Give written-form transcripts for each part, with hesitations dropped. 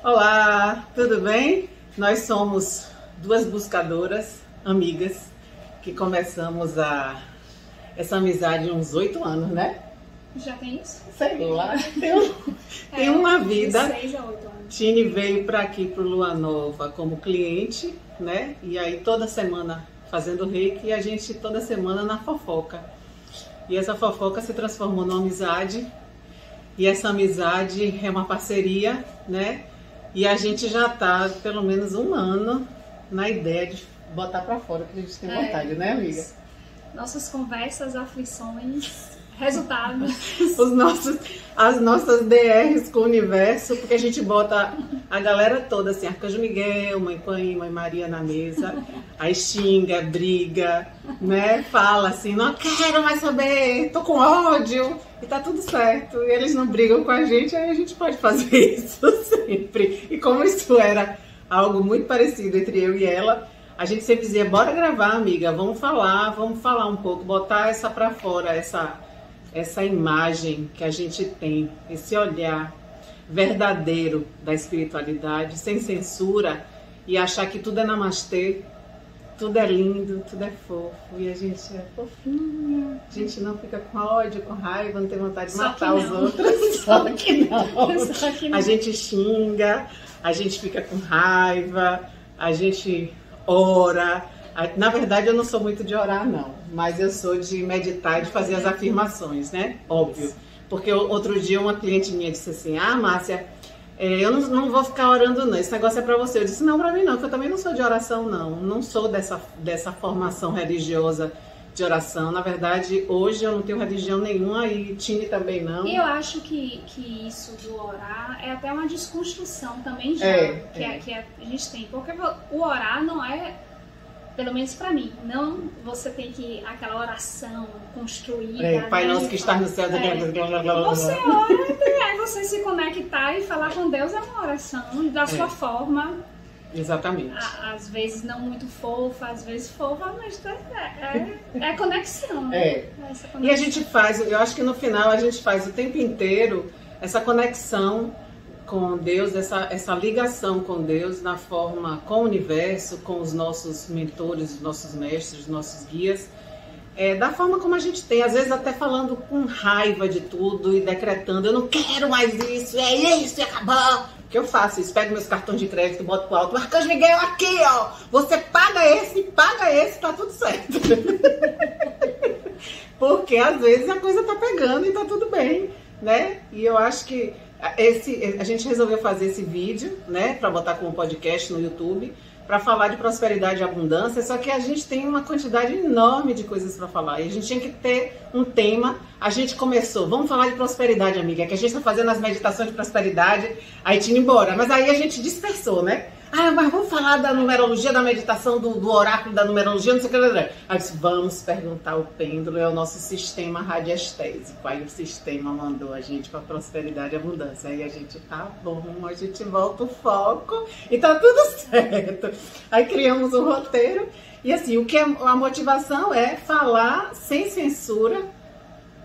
Olá, tudo bem? Nós somos duas buscadoras, amigas, que começamos essa amizade há uns 8 anos, né? Já tem isso? Sei lá, tem uma vida. 6 a 8 anos. Tini veio para aqui, para o Lua Nova, como cliente, né? E aí toda semana fazendo reiki e a gente toda semana na fofoca. E essa fofoca se transformou numa amizade. E essa amizade é uma parceria, né? E a gente já tá pelo menos 1 ano na ideia de botar para fora o que a gente tem vontade, né, amiga? Nossas conversas, aflições, resultados. As nossas DRs com o universo, porque a gente bota a galera toda, assim, Arcanjo Miguel, Mãe Coim, Mãe Maria na mesa, aí xinga, briga, né? Fala assim, não quero mais saber, tô com ódio, e tá tudo certo. E eles não brigam com a gente, aí a gente pode fazer isso sempre. E como isso era algo muito parecido entre eu e ela, a gente sempre dizia, bora gravar, amiga, vamos falar um pouco, botar essa pra fora, essa imagem que a gente tem, esse olhar verdadeiro da espiritualidade, sem censura, e achar que tudo é namastê, tudo é lindo, tudo é fofo, e a gente é fofinha, a gente não fica com ódio, com raiva, não tem vontade de matar os outros, só que não. A gente xinga, a gente fica com raiva, a gente ora. Na verdade, eu não sou muito de orar, não. Mas eu sou de meditar e de fazer as afirmações, né? Óbvio. Porque outro dia uma cliente minha disse assim, Márcia, eu não vou ficar orando não, esse negócio é pra você. Eu disse, não, pra mim não, que eu também não sou de oração, não. Não sou dessa formação religiosa de oração. Na verdade, hoje eu não tenho religião nenhuma e Tini também não. E eu acho que isso do orar é até uma desconstrução também já, que a gente tem. Porque o orar não é... Pelo menos pra mim, não você tem que aquela oração construída. Pai nosso que está no céu. Você ora, aí você se conectar e falar com Deus é uma oração da sua forma. Exatamente. Às vezes não muito fofa, às vezes fofa, mas é conexão. Essa conexão. E a gente faz, eu acho que no final a gente faz o tempo inteiro essa conexão com Deus, essa ligação com Deus na forma, com o universo, com os nossos mentores, os nossos mestres, os nossos guias, da forma como a gente tem, às vezes até falando com raiva de tudo e decretando, eu não quero mais isso, é isso, e acabou. O que eu faço? Eu pego meus cartões de crédito, boto pro alto, Arcanjo Miguel aqui, ó, você paga esse, tá tudo certo. Porque às vezes a coisa tá pegando e tá tudo bem, né? E eu acho que a gente resolveu fazer esse vídeo, né, para botar como podcast no YouTube, para falar de prosperidade e abundância, só que a gente tem uma quantidade enorme de coisas para falar, e a gente tinha que ter um tema. A gente começou, vamos falar de prosperidade, amiga, que a gente está fazendo as meditações de prosperidade, aí tinha embora, mas aí a gente dispersou, né? Mas vamos falar da numerologia, da meditação, do oráculo da numerologia, não sei o que. Aí eu disse, vamos perguntar o pêndulo, é o nosso sistema radiestésico. Aí o sistema mandou a gente para prosperidade e abundância. Aí a gente, tá bom, a gente volta o foco e tá tudo certo. Aí criamos um roteiro e assim, a motivação é falar sem censura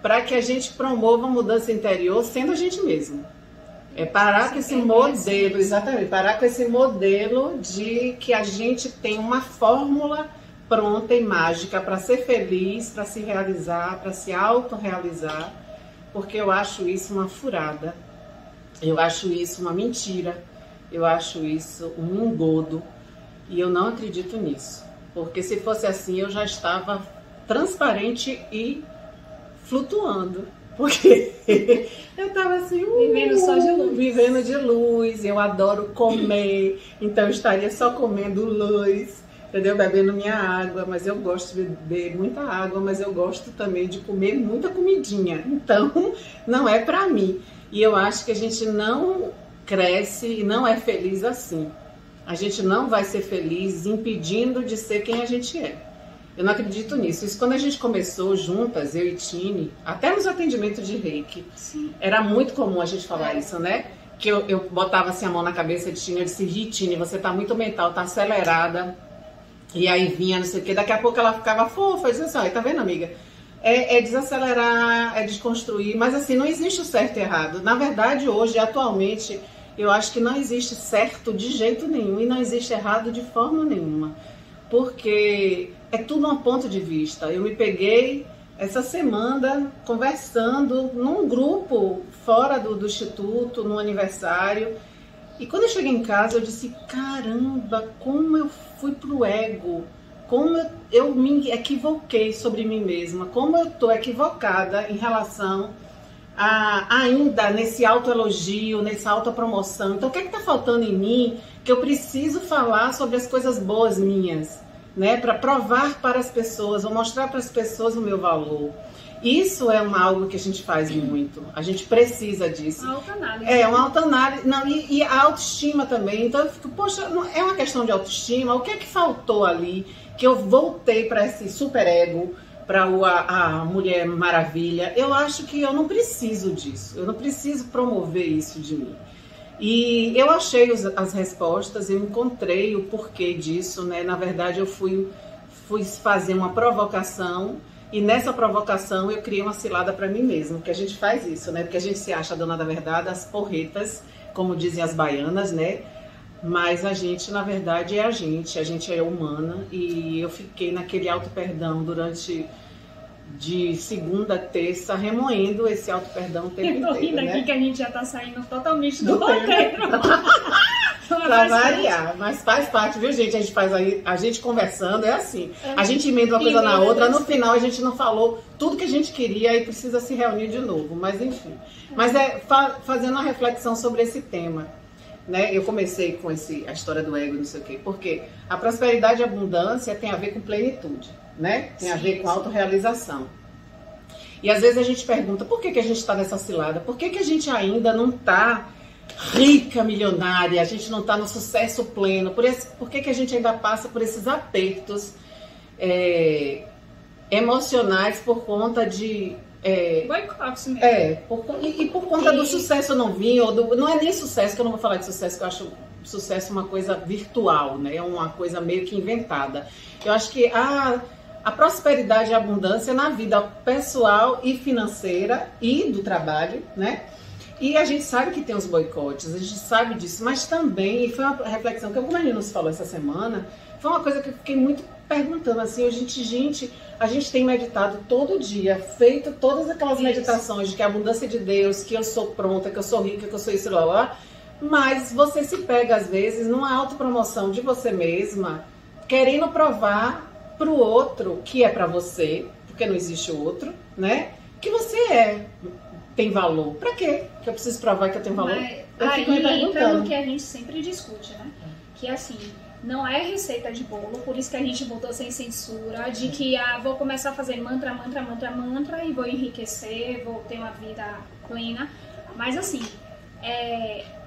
para que a gente promova a mudança interior sendo a gente mesmo. Parar com esse modelo, exatamente, parar com esse modelo de que a gente tem uma fórmula pronta e mágica para ser feliz, para se realizar, para se autorrealizar, porque eu acho isso uma furada, eu acho isso uma mentira, eu acho isso um engodo e eu não acredito nisso, porque se fosse assim eu já estava transparente e flutuando. Porque eu tava assim, vivendo só de luz. Vivendo de luz, eu adoro comer, então eu estaria só comendo luz, entendeu? Bebendo minha água, mas eu gosto de beber muita água, mas eu gosto também de comer muita comidinha, então não é pra mim. E eu acho que a gente não cresce e não é feliz assim. A gente não vai ser feliz impedindo de ser quem a gente é. Eu não acredito nisso. Isso quando a gente começou juntas, eu e Tini, até nos atendimentos de reiki, sim, era muito comum a gente falar isso, né? Que eu botava assim a mão na cabeça de Tini, eu disse, Tini, você tá muito mental, tá acelerada. E aí vinha, não sei o quê, daqui a pouco ela ficava fofa, eu disse assim, tá vendo, amiga? É desacelerar, é desconstruir, mas assim, não existe o certo e errado. Na verdade, hoje, atualmente, Eu acho que não existe certo de jeito nenhum e não existe errado de forma nenhuma, porque é tudo um ponto de vista. Eu me peguei essa semana conversando num grupo fora do instituto, num aniversário, e quando eu cheguei em casa eu disse, caramba, como eu fui pro ego, como eu me equivoquei sobre mim mesma, como eu tô equivocada em relação ainda nesse autoelogio, nessa autopromoção. Então, o que está faltando em mim que eu preciso falar sobre as coisas boas minhas, né? Para provar para as pessoas, ou mostrar para as pessoas o meu valor. Isso é algo que a gente faz muito. A gente precisa disso. Uma autoanálise. É, uma autoanálise. Não, e a autoestima também. Então, eu fico, poxa, é uma questão de autoestima. O que é que faltou ali que eu voltei para esse superego, para a Mulher Maravilha? Eu acho que eu não preciso disso, eu não preciso promover isso de mim. E eu achei as respostas, eu encontrei o porquê disso, né? Na verdade, eu fui fazer uma provocação, e nessa provocação eu criei uma cilada para mim mesma, que a gente faz isso, né? Porque a gente se acha a dona da verdade, as porretas, como dizem as baianas, né? Mas a gente, na verdade, é a gente é humana, e eu fiquei naquele auto-perdão durante de segunda a terça, remoendo esse auto-perdão o tempo inteiro. Eu tô rindo né? Aqui que a gente já tá saindo totalmente do roteiro. Pra variar, mas faz parte, viu, gente? A gente faz aí, a gente conversando, é assim. A gente emenda uma coisa na outra, no final a gente não falou tudo que a gente queria e precisa se reunir de novo, mas enfim. Mas fazendo uma reflexão sobre esse tema. Né? Eu comecei com a história do ego, não sei o quê, porque a prosperidade e a abundância tem a ver com plenitude, né? Tem a ver com autorrealização. E às vezes a gente pergunta, por que a gente está nessa cilada? Por que a gente ainda não está rica, milionária? A gente não está no sucesso pleno? Por que a gente ainda passa por esses apertos emocionais por conta de... boicotes mesmo. Por conta do sucesso não vir, não é nem sucesso, que eu não vou falar de sucesso, que eu acho sucesso uma coisa virtual, né? É uma coisa meio que inventada. Eu acho que a prosperidade e a abundância na vida pessoal e financeira e do trabalho, né? E a gente sabe que tem os boicotes, a gente sabe disso, mas também, e foi uma reflexão que o Marino nos falou essa semana, foi uma coisa que eu fiquei muito perguntando assim, a gente tem meditado todo dia, feito todas aquelas meditações de que a abundância de Deus, que eu sou pronta, que eu sou rica, que eu sou isso, lá, mas você se pega às vezes numa autopromoção de você mesma, querendo provar pro outro que é pra você, porque não existe o outro, né? Que você tem valor. Pra quê? Que eu preciso provar que eu tenho valor? Eu fico me perguntando. Pelo que a gente sempre discute, né? Que assim, não é receita de bolo, por isso que a gente botou sem censura, de que vou começar a fazer mantra e vou enriquecer, vou ter uma vida plena. Mas assim,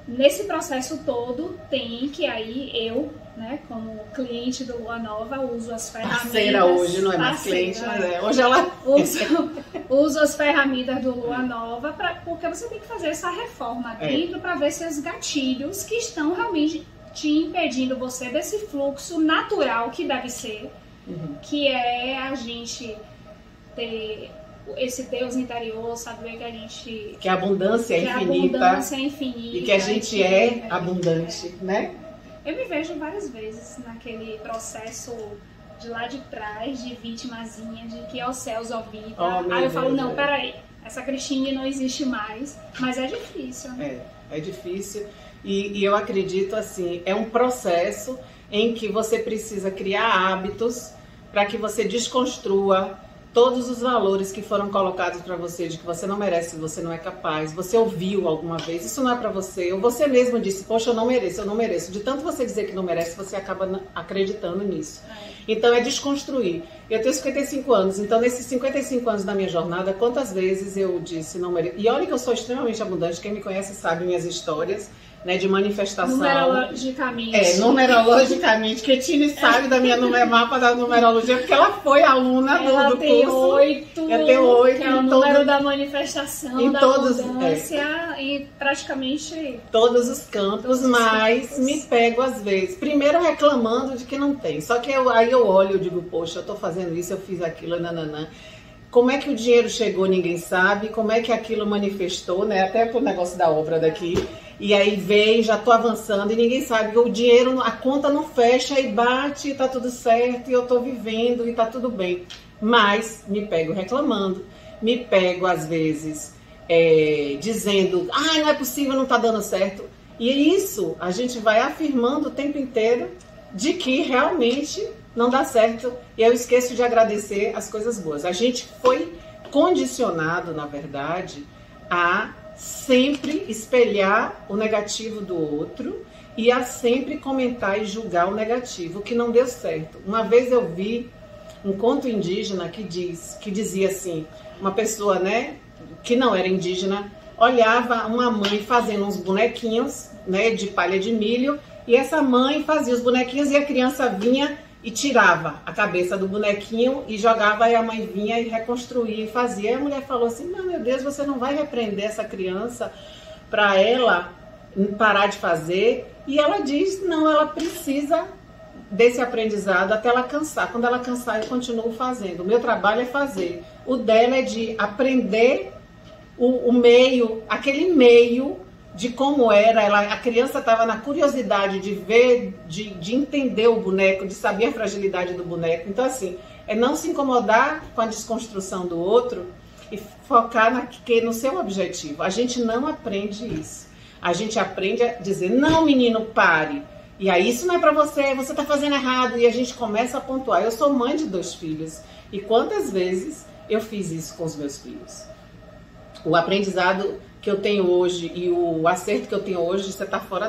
nesse processo todo tem que eu, né, como cliente do Lua Nova, uso as ferramentas... Parceira hoje, não é mais cliente, mas hoje ela... Uso as ferramentas do Lua Nova, porque você tem que fazer essa reforma dentro para ver se os gatilhos que estão realmente te impedindo você desse fluxo natural que deve ser, que é a gente ter esse Deus interior, saber que a gente... Que a abundância é infinita. A abundância é infinita. E que a gente é abundante, né? Eu me vejo várias vezes naquele processo de lá de trás, de vitimazinha, de que aos céus ó vida. Aí eu falo, não, peraí, essa Cristine não existe mais, mas é difícil. É difícil. E eu acredito assim, é um processo em que você precisa criar hábitos para que você desconstrua todos os valores que foram colocados para você, de que você não merece, você não é capaz, você ouviu alguma vez, isso não é para você, ou você mesmo disse, poxa, eu não mereço. De tanto você dizer que não merece, você acaba acreditando nisso. Então é desconstruir. Eu tenho 55 anos, então nesses 55 anos da minha jornada, quantas vezes eu disse não mereço? E olha que eu sou extremamente abundante, quem me conhece sabe minhas histórias, né, de manifestação. Numerologicamente. Numerologicamente, que Tine sabe da minha mapa da numerologia, porque ela foi aluna do curso. Eu tenho 8, que é o número da manifestação, em da abundância, em praticamente todos os campos, mas me pego às vezes, primeiro reclamando de que não tem, só que aí eu olho e digo, poxa, eu tô fazendo isso, eu fiz aquilo, nananã. Como é que o dinheiro chegou, ninguém sabe. Como é que aquilo manifestou, né? Até pro negócio da obra daqui. E aí vem, já tô avançando e ninguém sabe que o dinheiro, a conta não fecha e bate e tá tudo certo e eu tô vivendo e tá tudo bem. Mas me pego reclamando, me pego às vezes dizendo, não é possível, não tá dando certo. E isso a gente vai afirmando o tempo inteiro de que realmente não dá certo e eu esqueço de agradecer as coisas boas. A gente foi condicionado, na verdade, a sempre espelhar o negativo do outro e a sempre comentar e julgar o negativo, o que não deu certo. Uma vez eu vi um conto indígena que dizia assim, uma pessoa, né, que não era indígena, olhava uma mãe fazendo uns bonequinhos, né, de palha de milho, e essa mãe fazia os bonequinhos e a criança vinha e tirava a cabeça do bonequinho e jogava, e a mãe vinha e reconstruía e fazia. E a mulher falou assim, meu Deus, você não vai repreender essa criança para ela parar de fazer? E ela diz, não, ela precisa desse aprendizado até ela cansar. Quando ela cansar, eu continuo fazendo. O meu trabalho é fazer. O dela é de aprender o meio, aquele meio de como era, a criança estava na curiosidade de ver, de entender o boneco, de saber a fragilidade do boneco. Então, assim, é não se incomodar com a desconstrução do outro e focar no seu objetivo. A gente não aprende isso. A gente aprende a dizer, não, menino, pare. E aí, isso não é pra você, você tá fazendo errado. E a gente começa a pontuar. Eu sou mãe de 2 filhos. E quantas vezes eu fiz isso com os meus filhos? O aprendizado que eu tenho hoje e o acerto que eu tenho hoje, você tá fora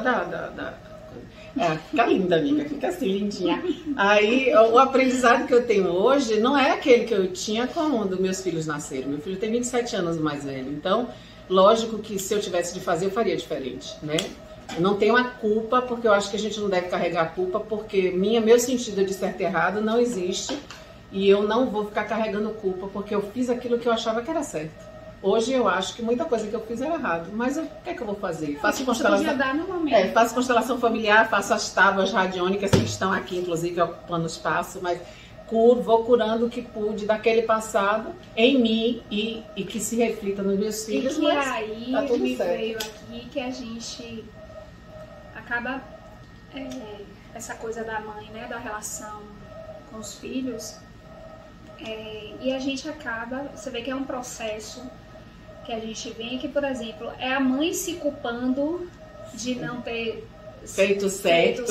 fica linda, amiga, fica assim, lindinha. Aí, o aprendizado que eu tenho hoje não é aquele que eu tinha quando meus filhos nasceram. Meu filho tem 27 anos mais velho, então, lógico que se eu tivesse de fazer, eu faria diferente, né? Eu não tenho a culpa, porque eu acho que a gente não deve carregar a culpa, porque meu sentido de certo e errado não existe, e eu não vou ficar carregando culpa, porque eu fiz aquilo que eu achava que era certo. Hoje eu acho que muita coisa que eu fiz era errado, mas o que é que eu vou fazer? Faço constelação, faço constelação familiar, faço as tábuas radiônicas que estão aqui, inclusive ocupando espaço, mas vou curando o que pude daquele passado em mim e que se reflita nos meus filhos. E que aí tá tudo me certo. Veio aqui que a gente acaba essa coisa da mãe, né, da relação com os filhos, e a gente acaba, você vê que é um processo que a gente vê que, por exemplo, é a mãe se culpando de não ter feito certo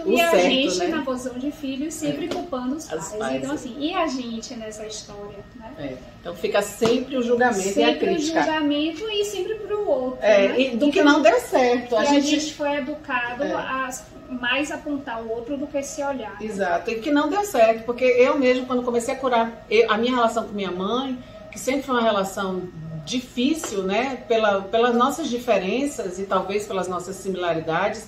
e a gente, né? na posição de filho, sempre culpando os pais. Então, assim, e a gente nessa história, né? Então fica sempre o julgamento sempre e a crítica. Sempre o julgamento e sempre pro outro, né? E do que não deu certo. A gente foi educado a mais apontar o outro do que se olhar. Exato, e que não deu certo, porque eu mesmo, quando comecei a curar a minha relação com minha mãe, que sempre foi uma relação difícil, né, pelas nossas diferenças e talvez pelas nossas similaridades,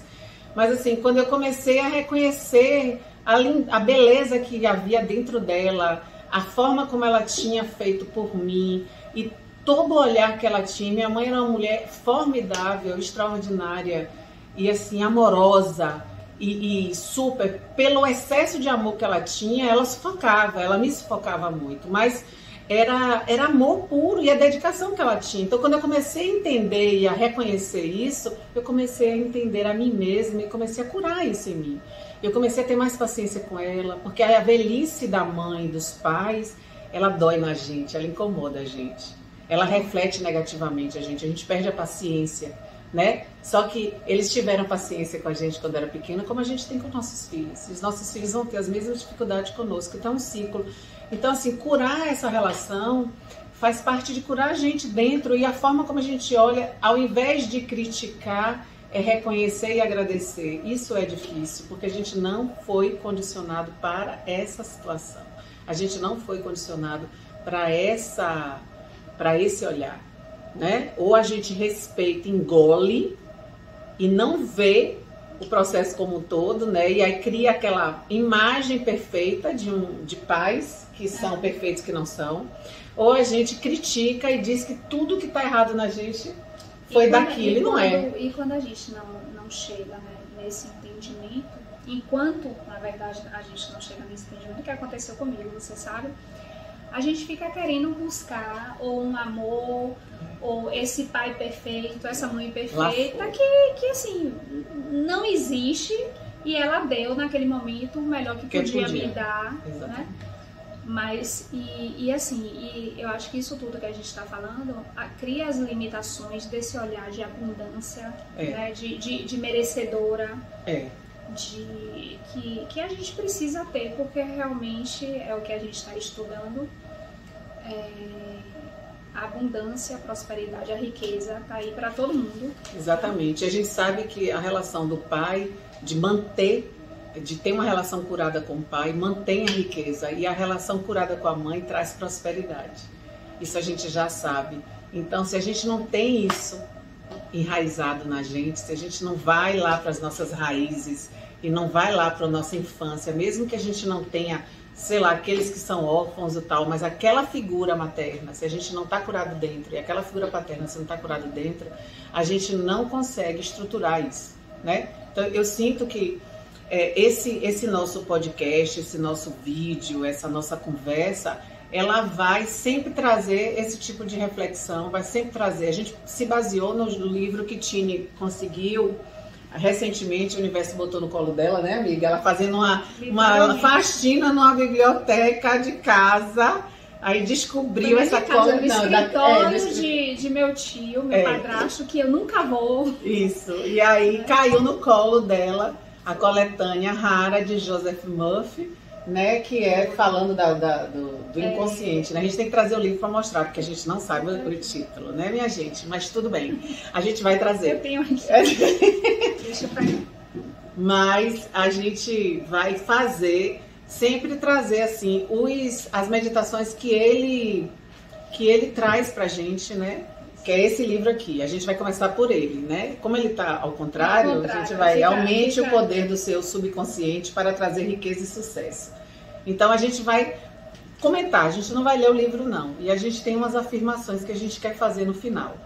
mas assim, quando eu comecei a reconhecer a beleza que havia dentro dela, a forma como ela tinha feito por mim e todo o olhar que ela tinha, minha mãe era uma mulher formidável, extraordinária e assim, amorosa e super, pelo excesso de amor que ela tinha, ela me sufocava muito, mas era amor puro e a dedicação que ela tinha. Então, quando eu comecei a entender e a reconhecer isso, eu comecei a entender a mim mesma e comecei a curar isso em mim. Eu comecei a ter mais paciência com ela, porque a velhice da mãe, dos pais, ela dói na gente, ela incomoda a gente. Ela reflete negativamente a gente perde a paciência, né? Só que eles tiveram paciência com a gente quando era pequena, como a gente tem com nossos filhos. E os nossos filhos vão ter as mesmas dificuldades conosco, então é um ciclo. Então, assim, curar essa relação faz parte de curar a gente dentro, e a forma como a gente olha, ao invés de criticar, é reconhecer e agradecer. Isso é difícil, porque a gente não foi condicionado para essa situação. A gente não foi condicionado para esse olhar, né? Ou a gente respeita, engole e não vê o processo como um todo, né? E aí cria aquela imagem perfeita de pais que são perfeitos, que não são. Ou a gente critica e diz que tudo que está errado na gente foi daquilo, e não é. E quando a gente não chega, né, nesse entendimento, enquanto, na verdade, a gente não chega nesse entendimento, o que aconteceu comigo, você sabe? a gente fica querendo buscar ou um amor, ou esse pai perfeito, essa mãe perfeita, que assim, não existe, e ela deu naquele momento o melhor que podia me dar, né? Mas, e eu acho que isso tudo que a gente está falando cria as limitações desse olhar de abundância, né? de merecedora, que a gente precisa ter, porque realmente é o que a gente está estudando. A abundância, a prosperidade, a riqueza está aí para todo mundo. Exatamente. A gente sabe que a relação do pai, de ter uma relação curada com o pai, mantém a riqueza, e a relação curada com a mãe traz prosperidade. Isso a gente já sabe. Então, se a gente não tem isso enraizado na gente, se a gente não vai lá para as nossas raízes e não vai lá para a nossa infância, mesmo que a gente não tenha, sei lá, aqueles que são órfãos e tal, mas aquela figura materna, se a gente não está curado dentro, e aquela figura paterna, se não está curado dentro, a gente não consegue estruturar isso, né? Então, eu sinto que esse nosso podcast, esse nosso vídeo, essa nossa conversa, ela vai sempre trazer esse tipo de reflexão, vai sempre trazer. A gente se baseou no livro que Tini conseguiu recentemente, o universo botou no colo dela, né, amiga? Ela fazendo uma faxina numa biblioteca de casa, aí descobriu essa coisa. No escritório de meu tio, meu padrasto, que eu nunca vou. Isso, e aí caiu no colo dela a coletânea rara de Joseph Murphy, né, que é falando do inconsciente, né? A gente tem que trazer o livro para mostrar, porque a gente não sabe o título, né, minha gente? Mas tudo bem, a gente vai trazer. Eu tenho aqui. Deixa eu pegar. Mas a gente vai sempre trazer assim as meditações que ele traz pra gente, né? Que é esse livro aqui. A gente vai começar por ele, né? Como ele está ao contrário, a gente vai aumente o poder do seu subconsciente para trazer riqueza e sucesso. Então a gente vai comentar, a gente não vai ler o livro não. E a gente tem umas afirmações que a gente quer fazer no final.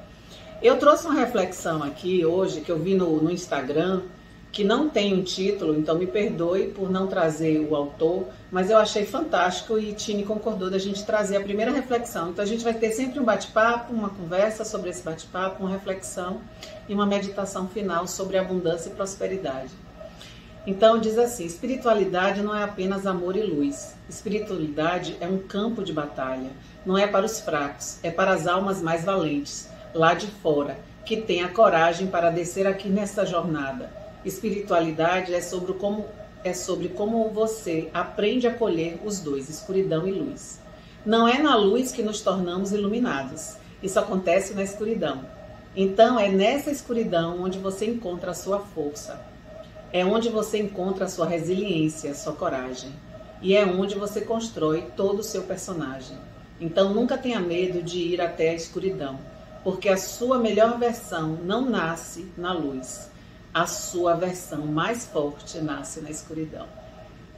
Eu trouxe uma reflexão aqui hoje, que eu vi no Instagram, que não tem um título, então me perdoe por não trazer o autor, mas eu achei fantástico e Tini concordou da gente trazer a primeira reflexão. Então a gente vai ter sempre um bate-papo, uma conversa sobre esse bate-papo, uma reflexão e uma meditação final sobre abundância e prosperidade. Então diz assim: espiritualidade não é apenas amor e luz. Espiritualidade é um campo de batalha. Não é para os fracos, é para as almas mais valentes, lá de fora, que têm a coragem para descer aqui nessa jornada. Espiritualidade é sobre como você aprende a colher os dois, escuridão e luz. Não é na luz que nos tornamos iluminados. Isso acontece na escuridão. Então é nessa escuridão onde você encontra a sua força. É onde você encontra a sua resiliência, a sua coragem. E é onde você constrói todo o seu personagem. Então nunca tenha medo de ir até a escuridão, porque a sua melhor versão não nasce na luz. A sua versão mais forte nasce na escuridão.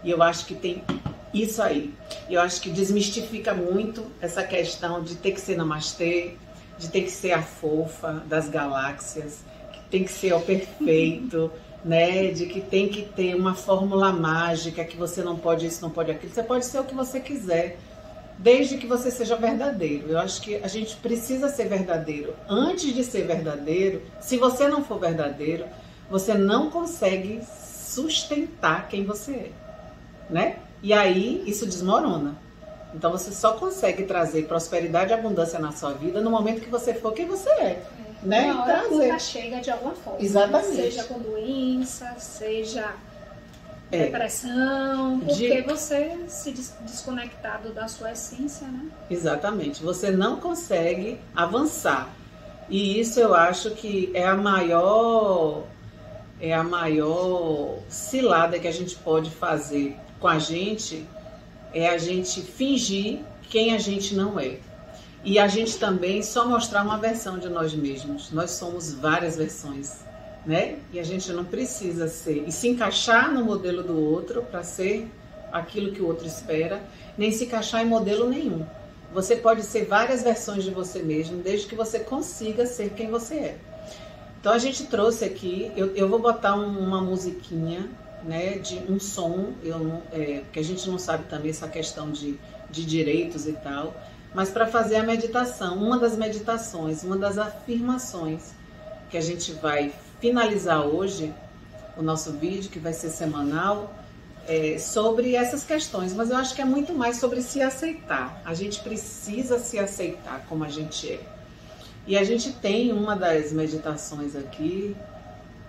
E eu acho que tem isso aí. Eu acho que desmistifica muito essa questão de ter que ser namastê, de ter que ser a fofa das galáxias, que tem que ser o perfeito, né? De que tem que ter uma fórmula mágica, que você não pode isso, não pode aquilo. Você pode ser o que você quiser, desde que você seja verdadeiro. Eu acho que a gente precisa ser verdadeiro. Antes de ser verdadeiro, se você não for verdadeiro, você não consegue sustentar quem você é, né? E aí isso desmorona. Então você só consegue trazer prosperidade e abundância na sua vida no momento que você for quem você é, né? Uma hora a conta chega de alguma forma. Exatamente. Seja com doença, seja depressão, porque você se desconectado da sua essência, né? Exatamente. Você não consegue avançar. E isso eu acho que é a maior cilada que a gente pode fazer com a gente, é a gente fingir quem a gente não é. E a gente também só mostrar uma versão de nós mesmos. Nós somos várias versões, né? E a gente não precisa ser e se encaixar no modelo do outro para ser aquilo que o outro espera, nem se encaixar em modelo nenhum. Você pode ser várias versões de você mesmo, desde que você consiga ser quem você é. Então a gente trouxe aqui, eu vou botar uma musiquinha, né, de um som, que a gente não sabe também essa questão de de direitos e tal, mas para fazer a meditação, uma das meditações, uma das afirmações que a gente vai finalizar hoje, o nosso vídeo, que vai ser semanal, sobre essas questões, mas eu acho que é muito mais sobre se aceitar. A gente precisa se aceitar como a gente é. E a gente tem uma das meditações aqui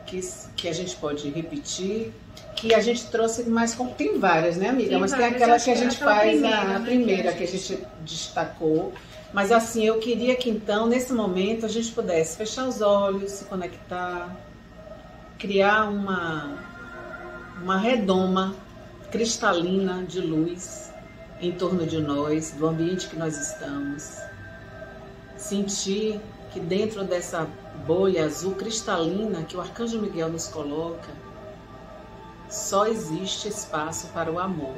que a gente pode repetir, que a gente trouxe mais... Tem várias, né, amiga? Tem mas várias. Tem aquela que a gente faz, a primeira que a gente destacou. Mas assim, eu queria que então, nesse momento, a gente pudesse fechar os olhos, se conectar, criar uma redoma cristalina de luz em torno de nós, do ambiente que nós estamos. Sentir que dentro dessa bolha azul cristalina que o Arcanjo Miguel nos coloca, só existe espaço para o amor.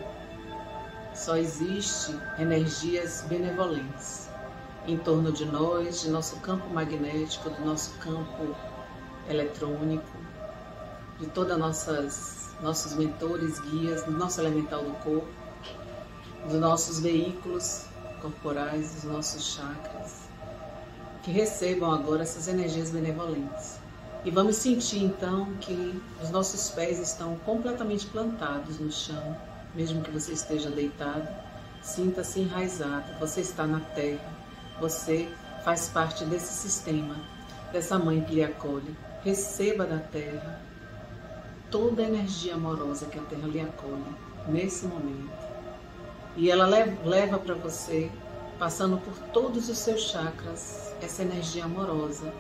Só existe energias benevolentes em torno de nós, de nosso campo magnético, do nosso campo eletrônico, de todas nossos mentores, guias, do nosso elemental do corpo, dos nossos veículos corporais, dos nossos chakras, que recebam agora essas energias benevolentes. E vamos sentir então que os nossos pés estão completamente plantados no chão, mesmo que você esteja deitado, sinta-se enraizado, você está na terra, você faz parte desse sistema, dessa mãe que lhe acolhe. Receba da terra toda a energia amorosa que a terra lhe acolhe nesse momento. E ela leva para você, passando por todos os seus chakras, essa energia amorosa,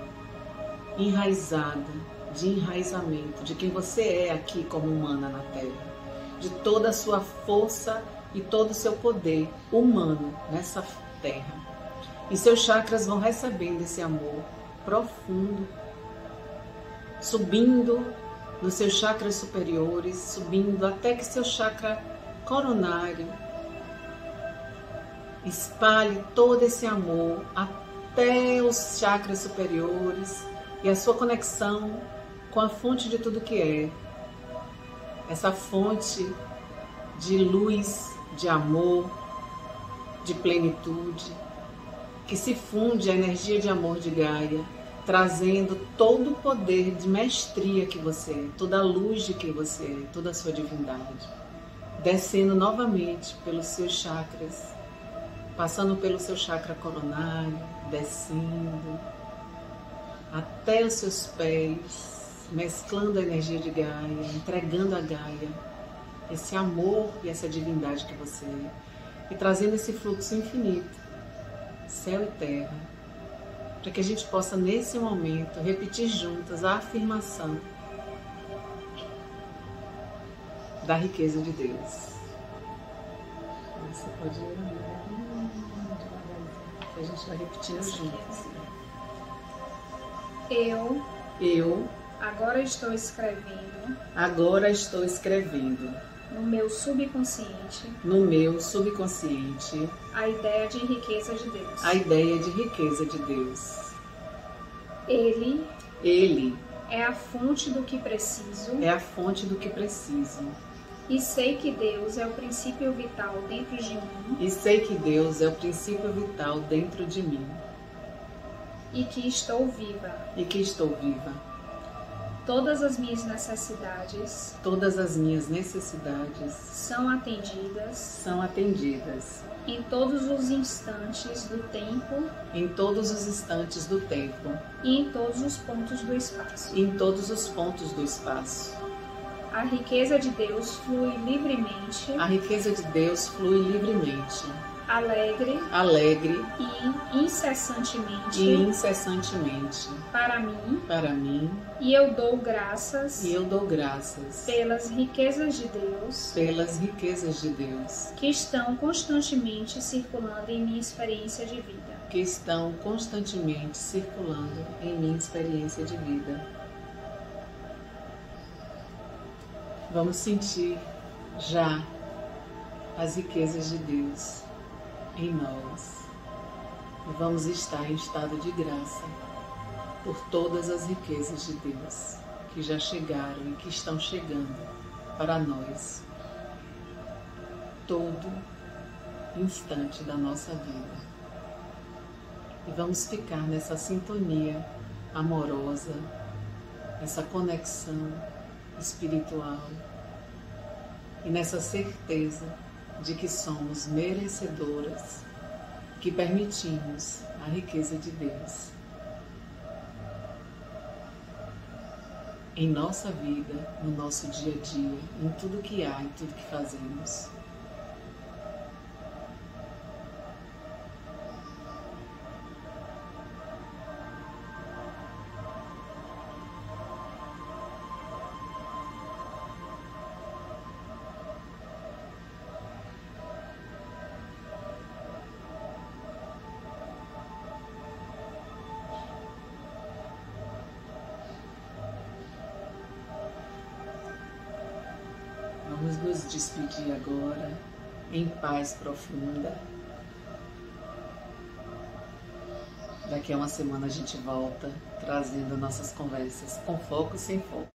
enraizada, de enraizamento, de quem você é aqui como humana na Terra, de toda a sua força e todo o seu poder humano nessa Terra. E seus chakras vão recebendo esse amor profundo, subindo nos seus chakras superiores, subindo até que seu chakra coronário espalhe todo esse amor até os chakras superiores e a sua conexão com a fonte de tudo que é. Essa fonte de luz, de amor, de plenitude, que se funde à energia de amor de Gaia, trazendo todo o poder de mestria que você é, toda a luz de que você é, toda a sua divindade, descendo novamente pelos seus chakras, passando pelo seu chakra coronário, descendo até os seus pés, mesclando a energia de Gaia, entregando a Gaia esse amor e essa divindade que você é, e trazendo esse fluxo infinito, céu e terra, para que a gente possa, nesse momento, repetir juntas a afirmação da riqueza de Deus. Você pode ir devagarzinho, que a gente vai repetindo juntas. Eu agora estou escrevendo no meu subconsciente a ideia de riqueza de Deus. Ele é a fonte do que preciso. E sei que Deus é o princípio vital dentro de mim. E que estou viva. Todas as minhas necessidades são atendidas em todos os instantes do tempo e em todos os pontos do espaço. A riqueza de Deus flui livremente, alegre e incessantemente para mim, e eu dou graças pelas riquezas de Deus que estão constantemente circulando em minha experiência de vida. Vamos sentir já as riquezas de Deus em nós. E vamos estar em estado de graça por todas as riquezas de Deus que já chegaram e que estão chegando para nós. Todo instante da nossa vida. E vamos ficar nessa sintonia amorosa, nessa conexão espiritual e nessa certeza de que somos merecedoras, que permitimos a riqueza de Deus em nossa vida, no nosso dia a dia, em tudo que há, em tudo que fazemos. Vamos nos despedir agora em paz profunda. Daqui a uma semana a gente volta trazendo nossas conversas com foco e sem foco.